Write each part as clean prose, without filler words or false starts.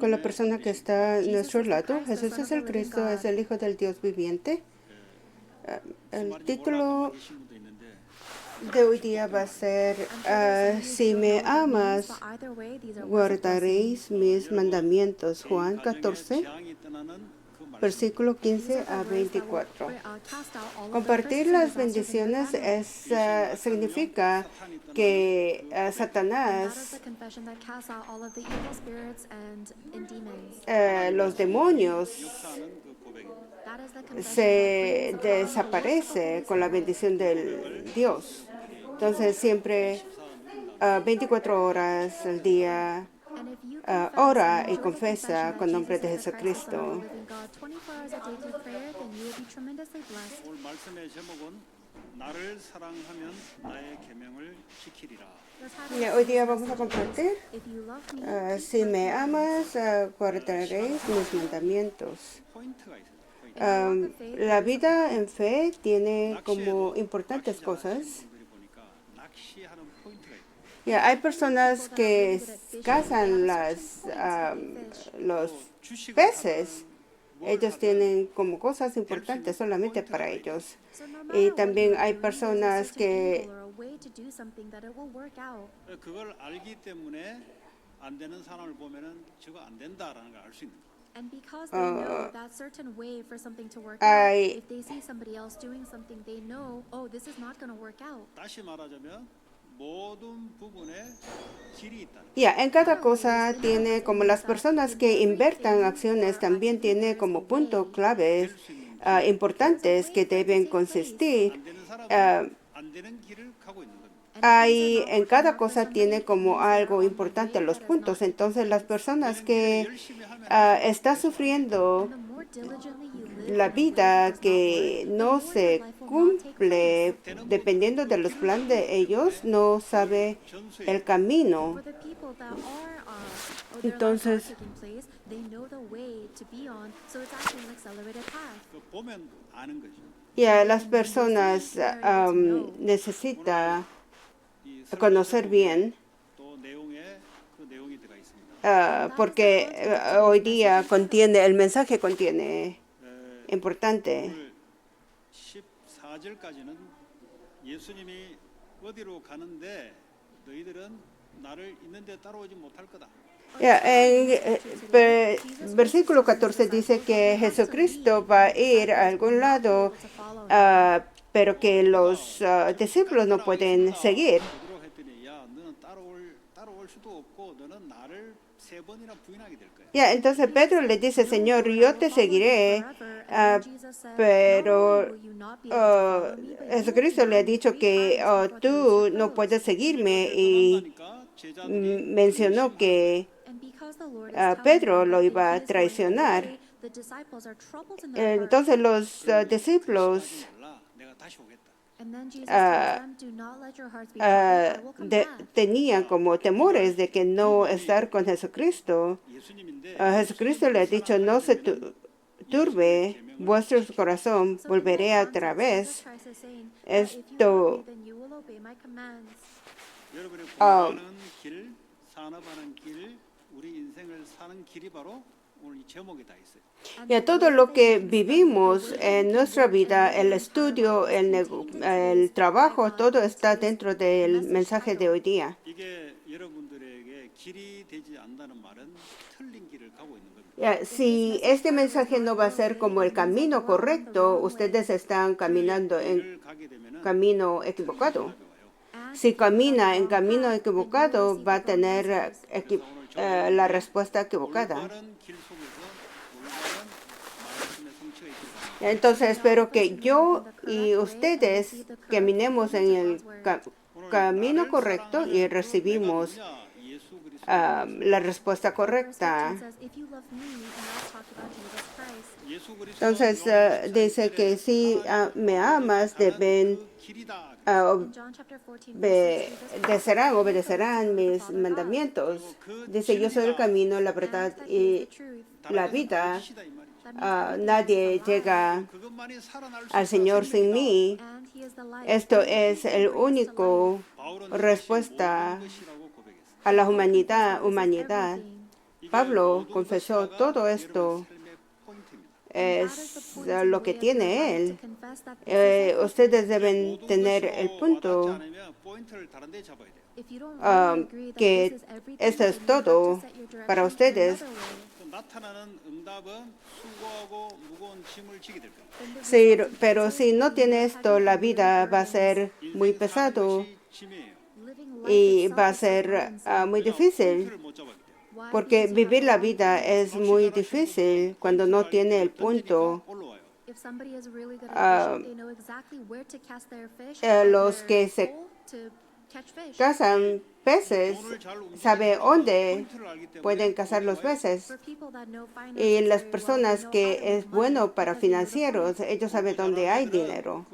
con la persona que está a nuestro lado. Jesús es el Cristo, es el Hijo del Dios viviente. El título de hoy día va a ser Si me amas, guardaréis mis mandamientos. Juan 14, versículo 15 a 24. Compartir las bendiciones significa que Satanás, los demonios, se desaparece con la bendición del Dios. Entonces siempre 24 horas al día ora y confiesa con nombre de Jesucristo. Y hoy día vamos a compartir, si me amas, guardaréis mis mandamientos. La vida en fe tiene como importantes cosas. Hay personas que cazan los peces. Ellos tienen como cosas importantes solamente para ellos. Y también hay personas que And because they know that certain way for something to work out, hay if they see somebody else doing something, they know, oh, this is not going to work out. en cada cosa tiene como las personas que inviertan acciones también tiene como puntos claves importantes que deben consistir. En cada cosa tiene como algo importante los puntos. Entonces las personas que están sufriendo la vida que no se cumple dependiendo de los planes de ellos, no sabe el camino. Entonces, las personas necesitan conocer bien porque hoy día el mensaje contiene importante. Versículo 14 dice que Jesucristo va a ir a algún lado, pero que los discípulos no pueden seguir. Entonces Pedro le dice, Señor, yo te seguiré, pero Jesucristo le ha dicho que tú no puedes seguirme y mencionó que Pedro lo iba a traicionar. Entonces los discípulos tenían como temores de que no estar con Jesucristo. Jesucristo le ha dicho, no se turbe vuestro corazón, volveré otra vez. Esto todo lo que vivimos en nuestra vida, el estudio, el trabajo, todo está dentro del mensaje de hoy día. Si este mensaje no va a ser como el camino correcto, ustedes están caminando en camino equivocado. Si camina en camino equivocado, va a tener la respuesta equivocada. Entonces espero que yo y ustedes caminemos en el camino correcto y recibimos la respuesta correcta. Entonces dice que si me amas, obedecerán mis mandamientos. Dice, yo soy el camino, la verdad y la vida. Nadie llega al Señor sin mí. Esto es el único respuesta a la humanidad. Pablo confesó, todo esto es lo que tiene él. Ustedes deben tener el punto que esto es todo para ustedes. Sí, pero si no tiene esto, la vida va a ser muy pesado y va a ser muy difícil, porque vivir la vida es muy difícil cuando no tiene el punto. Los que se cazan peces saben dónde pueden cazar los peces. Y las personas que es bueno para financieros, ellos saben dónde hay dinero.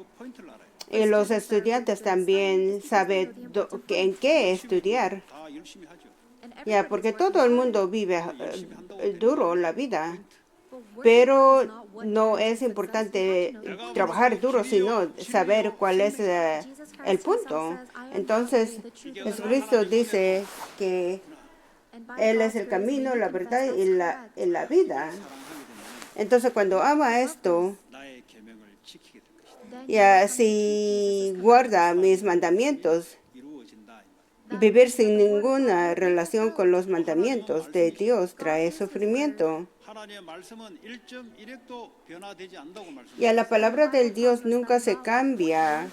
Y los estudiantes también saben en qué estudiar. Ya, porque todo el mundo vive duro la vida, pero no es importante trabajar duro, sino saber cuál es el punto. Entonces, Jesucristo dice que Él es el camino, la verdad y la vida. Entonces, cuando ama esto, ya si guarda mis mandamientos, vivir sin ninguna relación con los mandamientos de Dios trae sufrimiento. Y a la palabra del Dios nunca se cambia.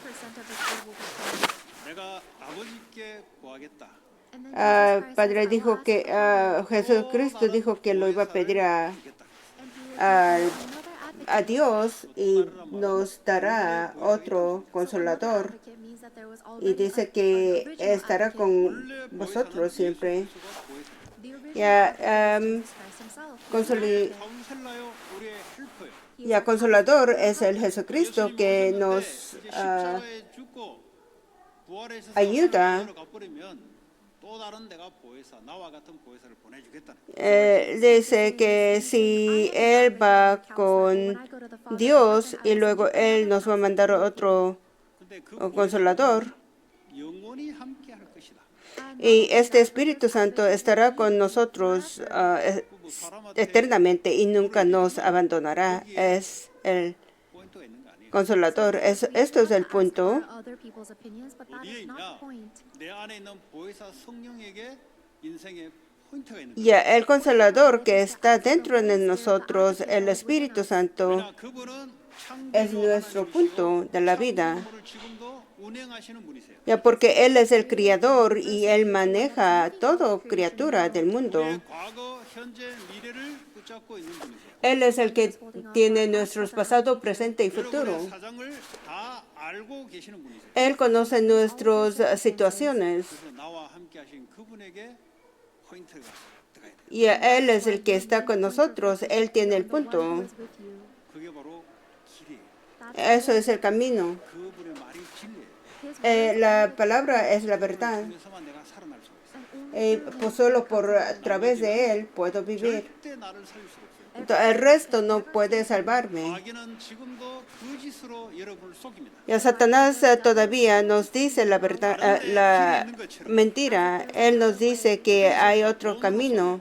Padre dijo que Jesucristo dijo que lo iba a pedir a Dios y nos dará otro consolador. Y dice que estará con vosotros siempre. Consolador es el Jesucristo que nos ayuda. Dice que si Él va con Dios y luego Él nos va a mandar otro consolador, y este Espíritu Santo estará con nosotros eternamente y nunca nos abandonará. Es el consolador. Esto es el punto. Y el consolador que está dentro de nosotros, el Espíritu Santo, es nuestro punto de la vida. Ya, porque Él es el Creador y Él maneja toda criatura del mundo. Él es el que tiene nuestros pasado, presente y futuro. Él conoce nuestras situaciones. Y Él es el que está con nosotros. Él tiene el punto. Eso es el camino. La palabra es la verdad. Pues solo a través de Él puedo vivir. El resto no puede salvarme. Y Satanás todavía nos dice la verdad, la mentira. Él nos dice que hay otro camino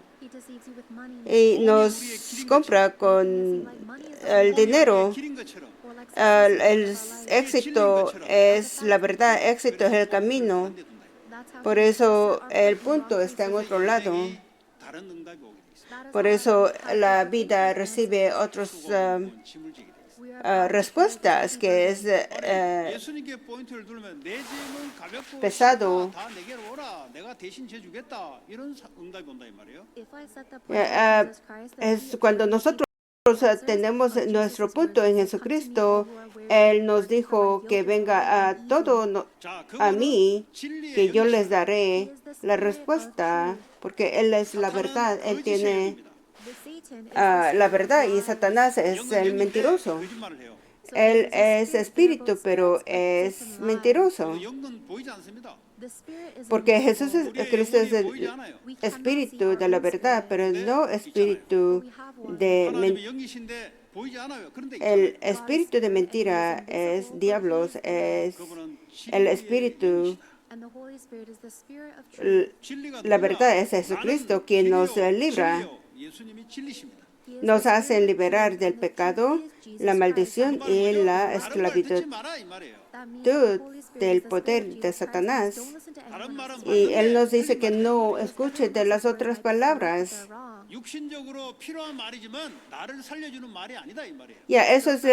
y nos compra con el dinero. El éxito es la verdad, éxito es el camino. Por eso el punto está en otro lado. Por eso la vida recibe otras respuestas que es pesado. Es cuando nosotros tenemos nuestro punto en Jesucristo. Él nos dijo que venga a mí, que yo les daré la respuesta, porque Él es la verdad. Él tiene la verdad y Satanás es el mentiroso. Él es espíritu, pero es mentiroso. Porque Cristo es el espíritu de la verdad, pero no espíritu de mentira. El espíritu de mentira es diablos, es el espíritu And the Holy Spirit is the Spirit of truth. La verdad es Jesucristo quien nos libra, 예수님이 진리십니다. He is nos the hace Spirit of liberar truth, del and the pecado, truth is Jesus la Christ. maldición y la 다른 말 esclavitud 듣지 마라 이 말이에요. That means the Holy Spirit del is the poder Spirit of de Jesus Christ, Satanás. and don't listen to 다른 anyone 말은 else's Y word. Él nos dice 틀린 que 말이에요. no Because escuche everyone de else's las word otras might be correct, but palabras. they're wrong. 육신적으로 필요한 말이지만 나를 살려주는 말이 아니다 이 말이에요. Ya, eso es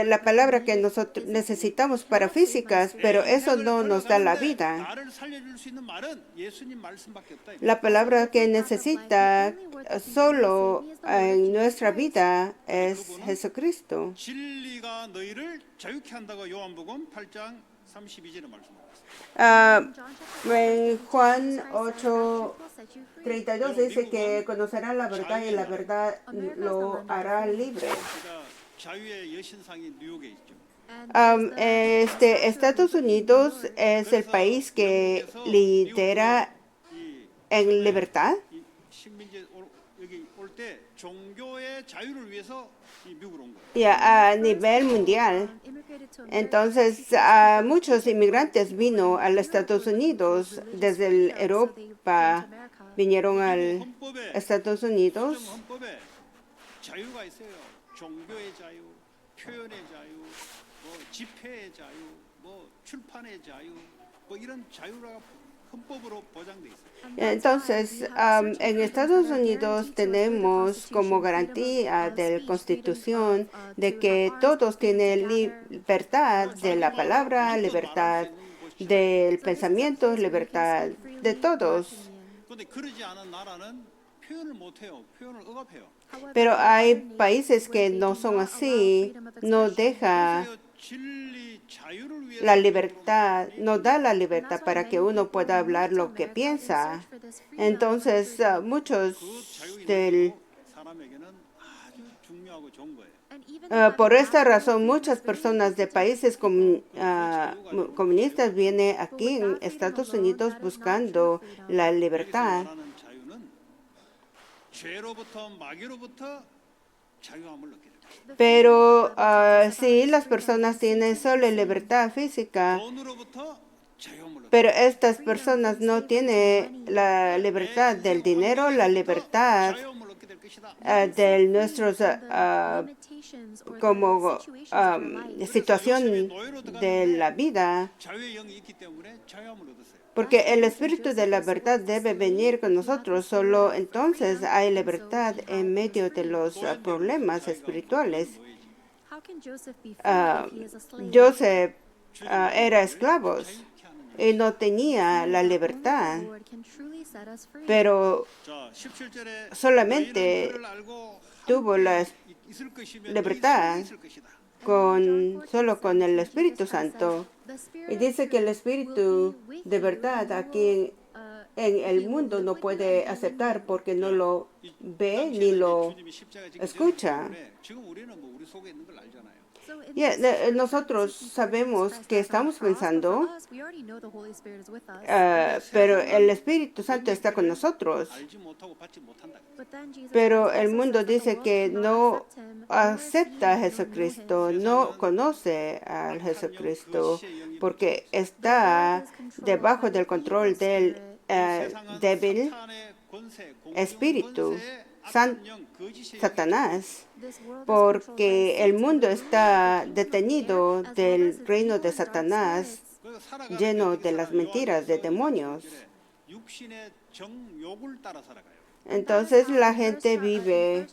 la palabra que nosotros necesitamos para físicas, pero eso no nos da la vida. 나를 살려줄 수 있는 말은 예수님 말씀밖에 없다. 이 말이에요. La palabra que necesita solo en nuestra vida es Jesucristo. 진리가 너희를 자유케 한다고 요한복음 8장 32절에 말씀하고 있습니다. En Juan 8:32 dice que conocerán la verdad y la verdad lo hará libre. 그러니까 자유의 여신상이 뉴욕에 있죠. Estados Unidos es el país que lidera 이 en libertad. 이 식민지 여기 올 때 종교의 자유를 위해서 이 미국으로 온 거예요. Ya, a nivel mundial. Entonces, muchos inmigrantes vino a los Estados Unidos desde Europa, vinieron a 헌법에 Estados Unidos. 헌법에 자유가 있어요. 종교의 자유, 표현의 자유, 뭐 집회의 자유, 뭐 출판의 자유, 뭐 이런 자유가 헌법으로 보장돼 있어요. Entonces, en Estados Unidos tenemos como garantía de la Constitución de que todos tienen libertad de la palabra, libertad del pensamiento, libertad de todos. 그런데 그러지 않은 나라는 표현을 못 해요. 표현을 억압해요. Pero hay países que no son así, no deja 그래서 진리 자유를 위해서 la libertad, no da la libertad para que uno pueda hablar lo que piensa. Entonces, muchos 그 del 자유는 사람에게는 아주 중요하고 좋은 거예요. por esta razón, muchas personas de países comunistas vienen aquí en Estados Unidos buscando la libertad. 말하는 자유는 죄로부터 마귀로부터 자유함을 얻게 됩니다. Pero si las personas tienen solo libertad física, 돈으로부터 자유함을 얻게 pero estas personas no tienen la libertad del dinero, la libertad 자유함을 얻게 될 것이다. de nuestros como situación de la vida, 자유의 영이 있기 때문에 자유함을 얻었어요. porque el espíritu de la verdad debe venir con nosotros. Solo entonces hay libertad en medio de los problemas espirituales. Joseph era esclavo y no tenía la libertad, pero 자, 17절에 solamente tuvo la libertad solo con el Espíritu Santo. Y dice que el Espíritu de verdad aquí en el mundo no puede aceptar porque no lo ve ni lo escucha. 지금 우리는 뭐 우리 속에 있는 걸 알잖아요. Nosotros sabemos que estamos pensando, pero el Espíritu Santo está con nosotros. 알지 못하고 받지 못한다. Pero el mundo dice que no acepta a Jesucristo, no conoce a Jesucristo, porque está debajo del control del débil 사탄의 권세, espíritu, 권세의 악한 영, 거짓의 Satanás, porque el mundo está detenido del reino de Satanás, 그러니까 살아가는 lleno 데 de las mentiras de demonios. 육신의 정욕을 따라 살아가요. Entonces la gente vive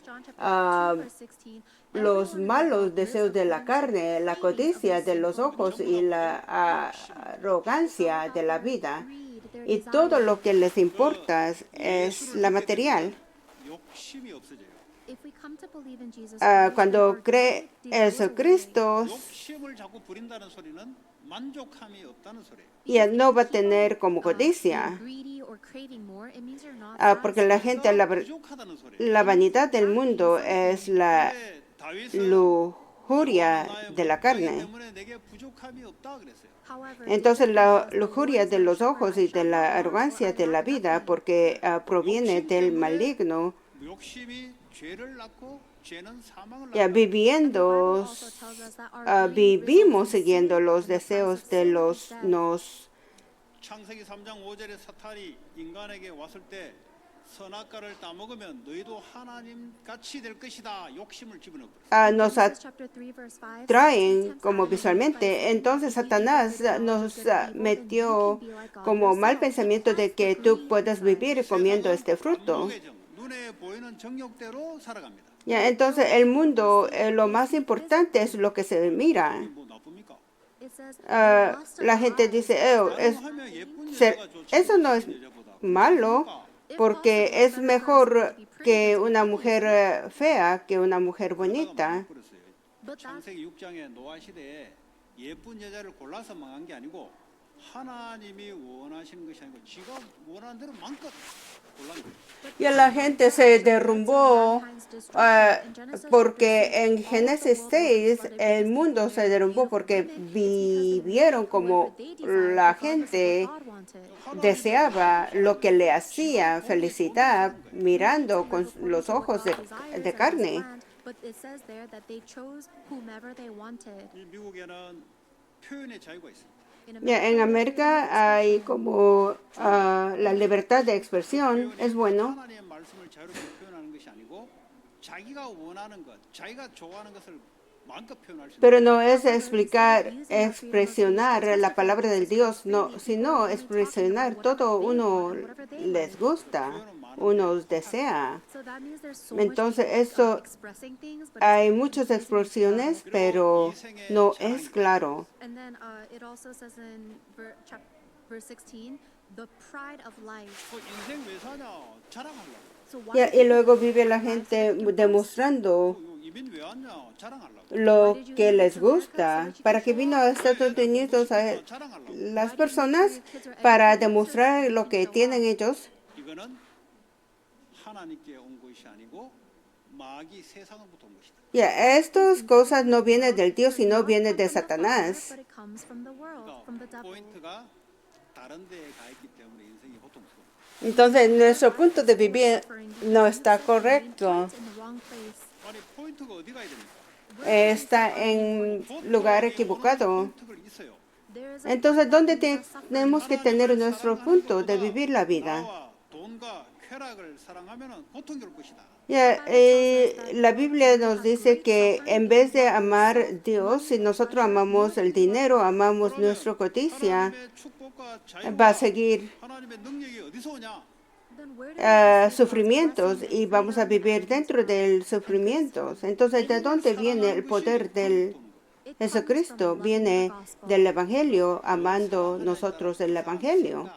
los malos deseos de la carne, la codicia de los ojos y la arrogancia de la vida. Y todo lo que les importa es la material. 욕심이 없어져요. Cuando cree en Jesucristo, 욕심을 자꾸 부린다는 소리는 만족함이 없다는 소리예요. ya no va a tener como codicia, porque la gente, 부족하다는 소리예요. la vanidad del mundo es la 다윗은 lujuria de la carne. 때문에 내게 부족함이 없다 그랬어요. Entonces la lujuria de los ojos y de la arrogancia de la vida, porque proviene del maligno, 욕심이 죄를 낳고 죄는 사망을 ya vivimos siguiendo los deseos de 창세기 3장 5절에 사탄이 인간에게 왔을 때 선악과를 따먹으면 너희도 하나님 같이 될 것이다. 욕심을 집어넣어. nos Genesis chapter 3, verse 5 atraen says, como "Tempted visualmente. Entonces Satanás nos metió como mal pensamiento de que tú puedes vivir comiendo este fruto. 안목의 정, 눈에 보이는 정욕대로 살아갑니다. Ya, entonces el mundo, lo más importante es lo que se mira. 뭐 나쁩니까? It says, La gente dice, 가능하면 예쁜 ser- 여자가 좋지 eso no es 못생긴 여자보다. malo, porque es mejor que una mujer fea que una mujer bonita. 그랬어요. but that's 창세기 6장의 노아 시대에 예쁜 여자를 골라서 망한 게 아니고 하나님이 원하시는 것이 아니고 지가 원하는 대로 마음껏 골란 거예요. Y la gente se derrumbó porque en Génesis 6 el mundo se derrumbó porque vivieron como la gente deseaba, lo que le hacía felicidad mirando con los ojos de carne. But it says there that they chose whomever they wanted. 이 미국에는 표현의 자유가 있습니다. Ya, en América hay como la libertad de expresión, es bueno, 하나님의 말씀을 자유롭게 표현하는 것이 아니고 자기가 원하는 것, 자기가 좋아하는 것을 마음껏 표현할 수 있는 pero no es expresionar la palabra del Dios, no, sino expresionar todo uno les gusta, uno desea. So that means there's so Entonces, much eso expressing things, but hay it's muchas not expresiones, pero no es claro. And then it also says in verse 16, the pride of life. 그 인생 왜 사냐? 자랑하려고. So Ya, why y luego vive la gente demostrando 이민 왜 왔냐? 자랑하려고. lo que les gusta. ¿Para qué vino a Estados Unidos 자랑하려고. las personas? Para demostrar lo que tienen ellos. 이거는 하나님께 온 것이 아니고 마귀 세상으로부터 온 것이다. Ya, estas cosas no vienen del Dios, sino vienen de Satanás. but it comes from the world, from the 그러니까 devil. 포인트가 다른 데에 가 있기 때문에 인생이 고통스러워. Entonces, nuestro punto de vivir no está correcto. In the wrong place. 아니 포인트가 어디 가야 됩니까? Está en lugar equivocado. 포인트가 있어요. There is a Entonces, ¿dónde tenemos que tener nuestro punto de vivir la vida? 나와 돈과 쾌락을 사랑하면은 고통이 올 것이다. Ya, la Biblia nos dice que en vez de amar a Dios, si nosotros amamos el dinero, amamos nuestra codicia, 하나님의 축복과 va a 자유와 seguir 하나님의 능력이 어디서 오냐? then where did sufrimientos y vamos a vivir dentro del sufrimiento. Entonces, ¿de dónde viene el poder del Jesucristo? Viene del Evangelio, amando nosotros el Evangelio.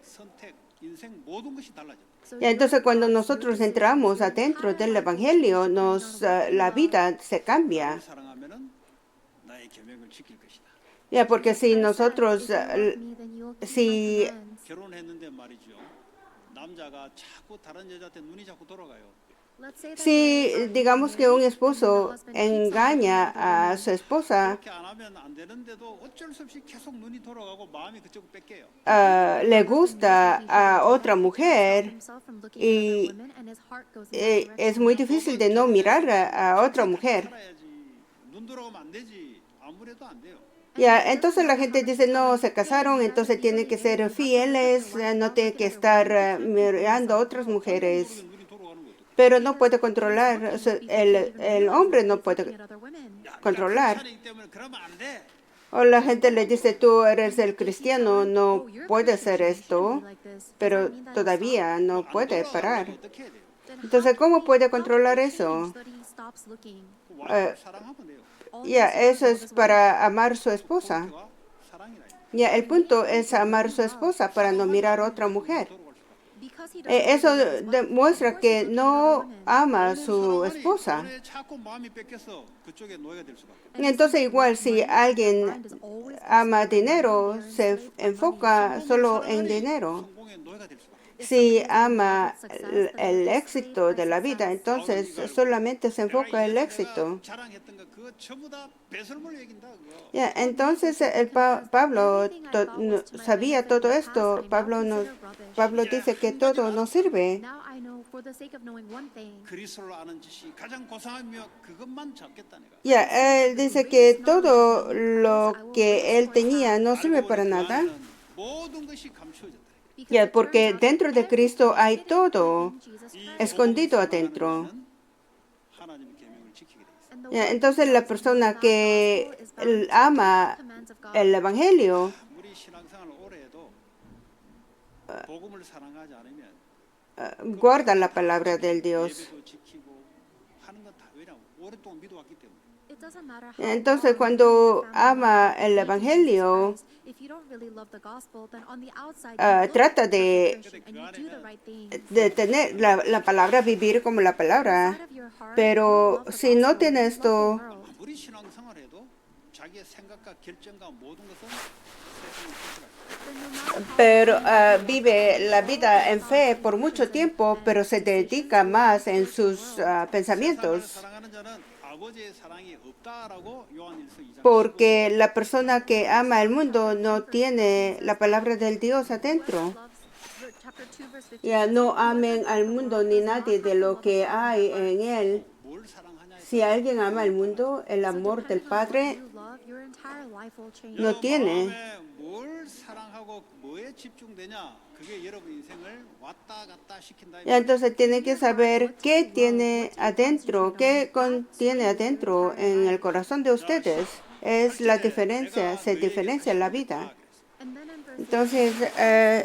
선택, 인생 모든 것이 달라져. Y entonces, cuando nosotros entramos adentro del Evangelio, la vida se cambia. 사랑하면은 나의 계명을 지킬 것이다. Ya, porque si nosotros, si 결혼했는데 말이죠. 남자가 자꾸 다른 여자한테 눈이 자꾸 돌아가요. Si digamos que un esposo engaña a su esposa, 그렇게 안 하면 안 되는데도 어쩔 수 없이 계속 눈이 돌아가고 마음이 그쪽으로 뺏겨요. le gusta a otra mujer y es muy difícil de no mirar a otra mujer. 살아야지. 눈 돌아가면 안 되지. 아무래도 안 돼요. Ya, entonces la gente dice, no, se casaron, entonces tienen que ser fieles, no tienen que estar mirando a otras mujeres. 눈이 돌아가는 것도. Pero no puede controlar, o sea, el hombre no puede controlar. 크리스찬이기 때문에 그러면 안 돼. O la gente le dice, tú eres el cristiano, no puedes hacer esto, pero todavía no 안 puede 돌아가면 parar. 어떻게 해야 돼요? Entonces, ¿cómo puede controlar eso? 그 와이프를 사랑하면 돼요. Ya, eso es para amar a su esposa. 포인트가 사랑이라. Ya, el punto es amar a su esposa para no mirar a otra mujer. 돌아갈 수가. Eso demuestra que no ama a su esposa. 돈에 자꾸 마음이 뺏겨서 그쪽에 노예가 될 수밖에. Entonces, igual si alguien ama dinero, se enfoca solo en dinero. 성공의 노예가 될 수밖에. Si ama el éxito de la vida, entonces solamente se enfoca en el éxito. 자랑했던 거 그거 전부 다 배설물 얘긴다 그거. Ya, entonces Pablo sabía todo esto. Pablo dice que todo no sirve. Now I know for the sake of knowing one thing. 그리스도를 아는 지식 가장 고상하며 그것만 잡겠다 내가. Ya, él dice que todo lo que él tenía no sirve para nada. 모든 것이 감추어졌다. Because Ya, it porque turns out dentro de Cristo hay everything todo in Jesus 이 Christ. escondido 복음을 adentro. 사랑하는 자는 하나님의 계명을 지키게 돼 있어. And the Ya, one who entonces la loves and persona believes that que gospel is bound to keep ama the commands of el God. Evangelio 아무리 신앙생활을 오래 해도 복음을 사랑하지 않으면 guarda la palabra del Dios. 예배도 지키고 하는 건 다 왜냐면 오랫동안 믿어왔기 때문에. It doesn't matter how Entonces, long cuando you and your family ama have el believed in Jesus Evangelio, Christ, if you don't really love the gospel, then on the outside you look trata like a de, Christian and you do the right things. de tener la palabra, vivir como la palabra. Inside of your heart, you Pero don't love the si no gospel, tiene you love the esto, world. 아무리 신앙생활해도 자기의 생각과 결정과 모든 것은 세상을 쫓아갈 Then no matter how pero long you vive la vida en fe about por mucho conclusions tiempo, and pero se decisions, dedica you más will en hurt the sus 세상을 world. pensamientos. 사랑하는 자는 아버지의 사랑이 없다라고 요한일서 2장 15절에 Porque la persona que ama el mundo no tiene la palabra del Dios adentro. Chapter 2, verse 15 Ya says, no "Whoever amen loves al the mundo world ni does not nadie have de the lo love of que God in hay their heart." en él. 뭘 사랑하냐에 Si 따라 alguien ama el mundo, el So amor del depending on what Padre you love, your entire life will change. no 여 tiene. 마음에 뭘 사랑하고 뭐에 집중되냐 그게 여러분 인생을 왔다 갔다 시킨다. 이 Y entonces tiene que saber qué tiene adentro, qué contiene adentro en el corazón de ustedes. Es la diferencia, se diferencia la vida. And then in verse Entonces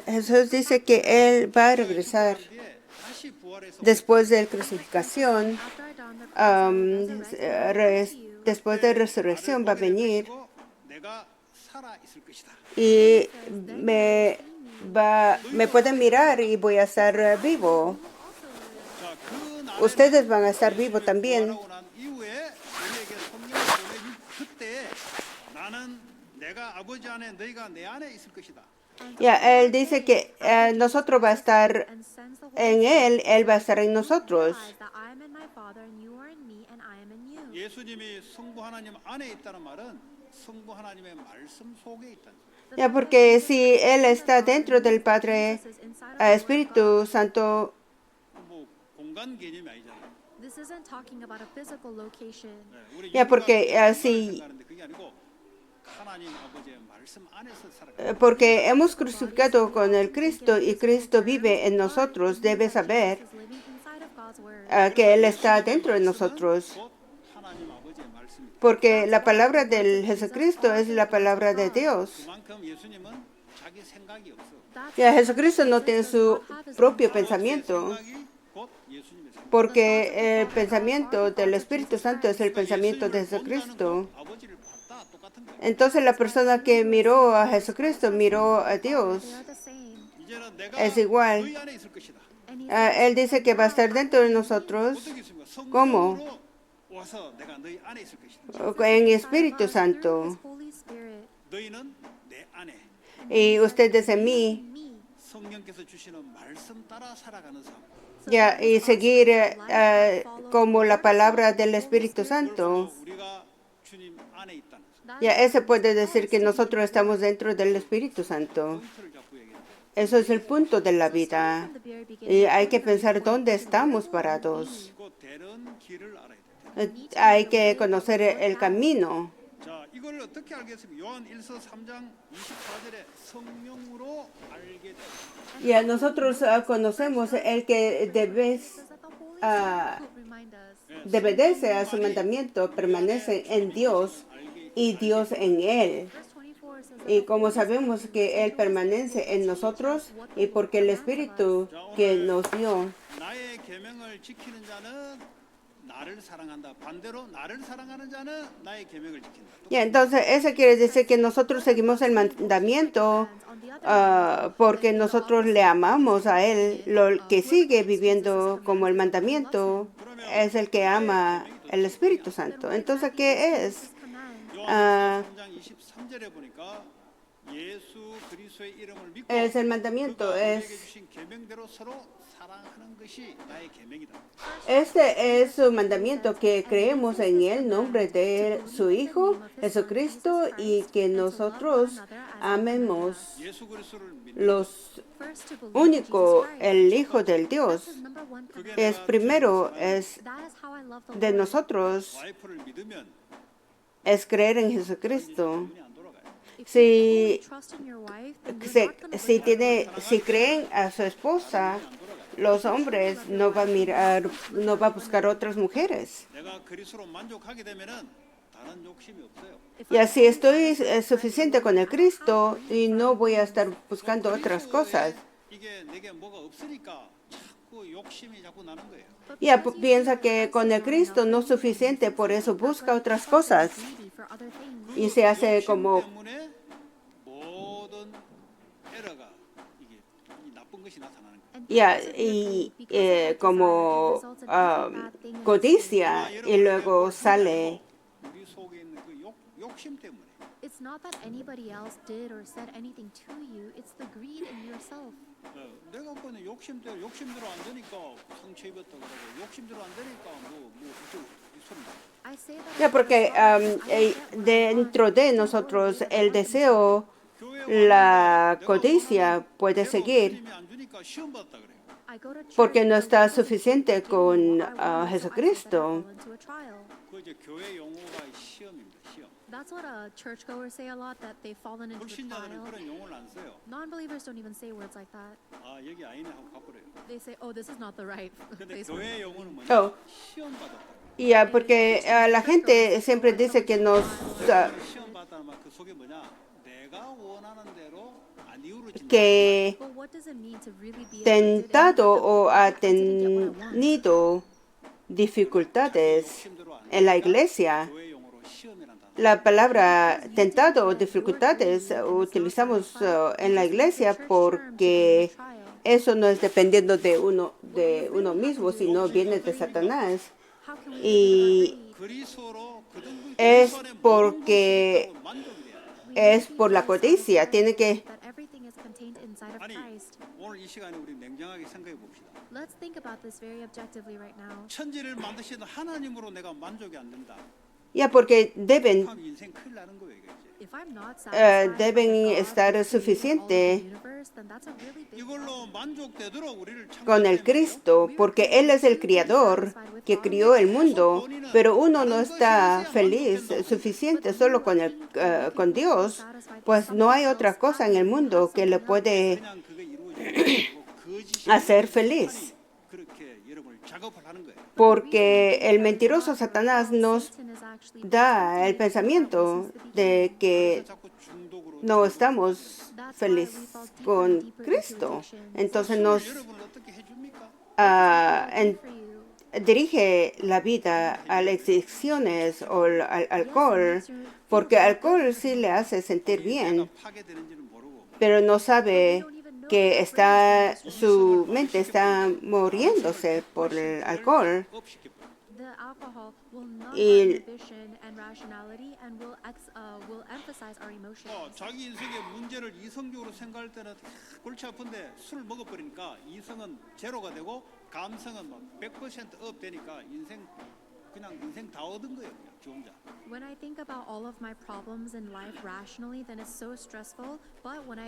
Jesús dice que Él va a regresar 다시 부활해서 después de la crucifixión, after I die on the cross, I will resurrect and I will come to you. después de resurrección va a venir 내가 살아 있을 것이다. y me pueden mirar y voy a estar vivo. 자, 그 날에는 Ustedes van a estar vivos también. 부활하고 난 이후에 우리에게 성령을 보내줄 그때 나는 내가 아버지 안에 너희가 내 안에 있을 것이다. Ya, Él dice que nosotros va a estar And sends the Holy en Él va a estar en nosotros. Spirit that I am in my Father and you are in me and I am in you. 예수님이 성부 하나님 안에 있다는 말은 성부 하나님의 말씀 속에 있다는 거예요. Ya, porque si Él está dentro del Padre, Jesus is inside of the Word of Espíritu God. Santo, 뭐 공간 개념이 아니잖아요. This isn't talking about a physical location. 네, 우리 Ya, porque, 인간은 si- 생각하는데 그게 아니고 하나님 아버지의 말씀 안에서 살아가는 porque hemos crucificado con el Cristo y Cristo vive en nosotros, debe saber Jesus is living inside of God's Word. que Él está dentro de nosotros. 곧 하나님 아버지의 말씀입니다. Porque la palabra del Jesucristo es la palabra de Dios. 그만큼 예수님은 자기 생각이 없어. That's Ya, why Jesucristo no Jesus tiene does su not have his propio own thoughts. pensamiento, 생각이 곧 예수님의 생각. porque el pensamiento del Espíritu Santo es el pensamiento de Jesucristo. 아버지를 봤다 똑같은 거예요. Entonces la persona que miró a Jesucristo miró a Dios. They are the same. 이제는 내가 Es igual. 너희 안에 있을 것이다. And he says, Él dice que va a estar dentro de nosotros 어떻게 있습니까? ¿Cómo? 성령으로 와서 내가 너희 안에 있을 것이다. en inside Espíritu of us through Santo. his Holy Spirit. 너희는 내 안에 Y ustedes en mí. Me. 성령께서 주시는 말씀 따라 sal가는 삶. Ya, y seguir como la palabra del Espíritu Santo. 그래서 우리가 주님 안에 있다는 삶. Ya, ese puede decir que nosotros estamos dentro del Espíritu Santo. 포인트를 잡고 얘기했는데 Eso es el punto de la vida. From the very Y beginning, hay que pensar dónde estamos parados. 그 되는 길을 알아야 돼. Hay que conocer el camino. 자, 이걸 어떻게 알겠습니까? 요한 1서 3장 24절에 성령으로 알게 돼. Ya nosotros conocemos el que says that the Holy Spirit will remind us. obedece a su mandamiento, permanece en Dios y Dios en él. Verse 24 says that Y como sabemos que Él permanece en nosotros y porque el Espíritu que nos dio, 나의 계명을 지키는 자는 나를 사랑한다. 반대로 나를 사랑하는 자는 나의 계명을 지킨다. ya, entonces eso quiere decir que nosotros seguimos el mandamiento porque nosotros le amamos a Él. Lo que sigue viviendo como el mandamiento es el que ama el Espíritu Santo. Entonces, ¿qué es? 요한 3장 23절에 보니까 예수 그리스도의 이름을 믿고 Es el mandamiento, 그가 우리에게 es 주신 계명대로 서로 사랑하는 것이 나의 계명이다. Este es su mandamiento, que creemos en el nombre de su Hijo, Jesucristo, y que nosotros amemos 예수 그리스도를 믿는 los First to believe in único, Jesus Christ. el Hijo del Dios. That's his number one 그게 command. Es primero, es That is how I love the de Lord. nosotros, 와이프를 믿으면 es creer en Jesucristo. 눈이 안 돌아가요. Si, Trust in your wife, then you're not gonna si creen a su esposa, los hombres no va a mirar, no va a buscar otras mujeres. 내가 그리스도로 만족하게 되면은 다른 욕심이 없어요. Y así estoy suficiente con el Cristo y no voy a estar buscando otras cosas. 이게 내게 뭐가 없으니까 자꾸 욕심이 자꾸 나는 거예요. Ya piensa que con el Cristo no es suficiente, por eso busca otras cosas greedy for other things. y se hace 욕심 como 때문에 모든 에러가 이게 이 나쁜 것이 나타나는 거예요. And ya because of your y greed, because of that como desire, it results in every bad thing in codicia y luego sale. 우리 속에 있는 그 욕심 때문에 It's not that anybody else did or said anything to you. It's the greed in yourself. 내가 그냥 욕심대로 안 되니까 상처 입었다 그러고 욕심대로 안 되니까 뭐 어쩌고 이 소리 나. I say that Ya porque I get what I want. dentro de nosotros el deseo, 교회 la 왔는데 codicia puede 내가 seguir 없으면 안 주니까 시험 받다 그래요. I go to church porque no está because suficiente they con give me what I want, so I Jesucristo. feel that I fall into a trial. 그 이제 교회 용어가 시험입니다. 시험. That's what churchgoers say a lot, that they've fallen into a 불신자들은 trial. 그런 용어를 안 써요. Non-believers don't even say words like that. 아 여기 아니네 하고 가버려요. They say, "Oh, this is not the right 근데 place." for 교회 me." 용어는 뭐냐? Oh. 시험 받았다. Ya porque la gente siempre dice que nos 시험 받다는 말 그 속에 뭐냐? 내가 원하는 대로 안 이루어진다. que But what does it mean to really be tentado o ha I didn't get what I want? tenido dificultades 욕심대로 안 en la 되니까 iglesia? 교회 용어로 시험이란 단어. La palabra tentado o dificultades utilizamos en la iglesia porque eso no es dependiendo de uno mismo, sino viene de Satanás. How can we Y 그리스도로 그 등급 es 그리스도 안에 모든 porque 것이 있다고 만족이 돼야 돼. es por la codicia. Tiene que that everything is contained inside of 아니 Christ? 오늘 이 시간에 우리 냉정하게 생각해 봅시다. Let's think about this very objectively right now. 천지를 만드신 하나님으로 내가 만족이 안 된다. ya porque deben 그럼 인생 큰일 나는 거예요 이게. If I'm not satisfied deben by God, estar who created all of the suficiente universe, then that's a really big 이걸로 만족되도록 우리를 con el Cristo, porque Él es el Creador que crió el mundo, pero uno no está feliz suficiente solo con Dios, pues no hay otra cosa en el mundo que le puede 그냥 그게 이루어지고 거짓이 hacer feliz. 그렇게 여러분을 작업을 하는 거예요. Porque el mentiroso Satanás nos da el pensamiento de que 자꾸 중독으로 no estamos felices con Cristo. Entonces nos 여러분을 어떻게 해줍니까? dirige la vida a las adicciones o al alcohol, porque alcohol sí le hace sentir bien, 파괴되는지는 모르고 pero no sabe que su mente está muriéndose por el alcohol. 없이 깨버려. The alcohol will numb Y- our inhibition and rationality and will emphasize our emotions. 자기 인생의 문제를 이성적으로 생각할 때는 골치 아픈데 술을 먹어버리니까 이성은 제로가 되고 감성은 막 100%업 되니까 그냥 인생 다 얻은 거예요. 그냥 지 혼자. When I think about all of my problems in life rationally, then it's so stressful. But when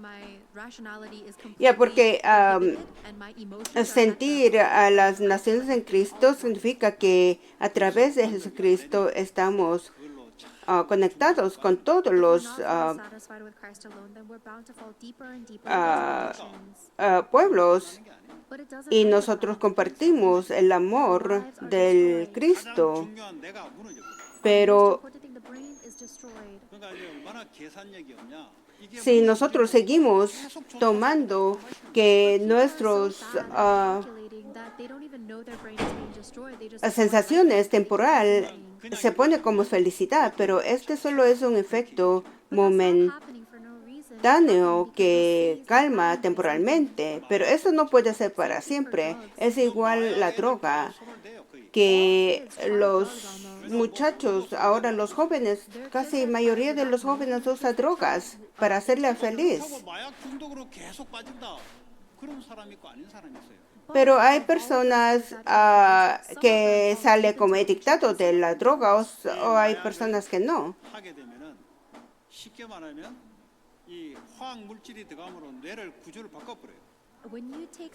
my rationality is completely Ya, porque inhibited and my emotions are sentir a las naciones en Cristo significa que a través de Jesucristo estamos 그걸로 참 conectados con todos los not satisfied with Christ alone, then we're bound to fall deeper and deeper into emotions. pueblos 하는 게 아니에요. But it doesn't y end with nosotros that. compartimos el amor del 가장 Cristo, 중요한 내가 무너졌거든. The most pero important thing, the brain is destroyed. 그러니까 이제 얼마나 계산력이 없냐. 이게 si nosotros seguimos tomando que nuestros So bad at calculating that they don't even know their brain is being destroyed. They just sensaciones temporal se pone como felicidad, pero este solo es un efecto But that's not momentáneo happening for no reason. que calma temporalmente, pero eso no puede ser para siempre. Es igual la droga, 손을 대요 거의. que los muchachos, ahora los jóvenes, casi mayoría de los jóvenes usa drogas para hacerle feliz. 하고 마약 중독으로 계속 빠진다. 그런 사람이 있고 아닌 사람이 있어요. Pero hay personas que sale como dictado de la droga o hay personas que no. 하게 되면은 쉽게 말하면 이 화학 물질이 들어감으로 뇌를 구조를 바꿔버려요. When you take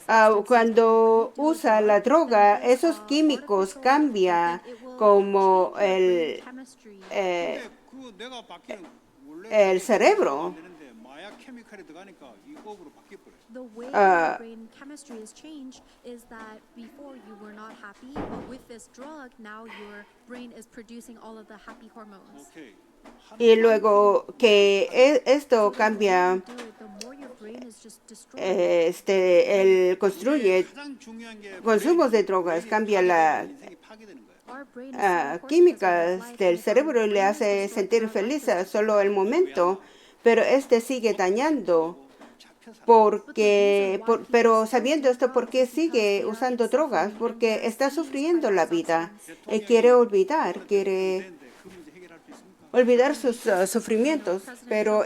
Cuando usa la droga, esos químicos cambian como el chemistry. eh, 근데 그 뇌가 바뀌는 el cerebro. 되는데 마약 케미칼이 들어가니까 이 업으로 바뀌어 버렸어요. The way Uh, your brain chemistry is changed is that before you were not happy, but with this drug, now your brain is producing all of the happy hormones. 오케이. Y luego que esto cambia, Do it, the more your brain is just destroyed. él construye 가장 중요한 게 consumos de drogas, cambia la 인생이 파괴되는 거예요. Our brain is so important to químicas survive, del and if our cerebro y le brain is hace destroyed, sentir our life feliz is a destroyed. solo el momento, pero sigue dañando. 잡혀 살아. Pero sabiendo esto, ¿por qué sigue usando drogas? Porque está sufriendo la vida. Él quiere olvidar, quiere 근데 그 문제 해결할 수 있습니까? olvidar sus sufrimientos, pero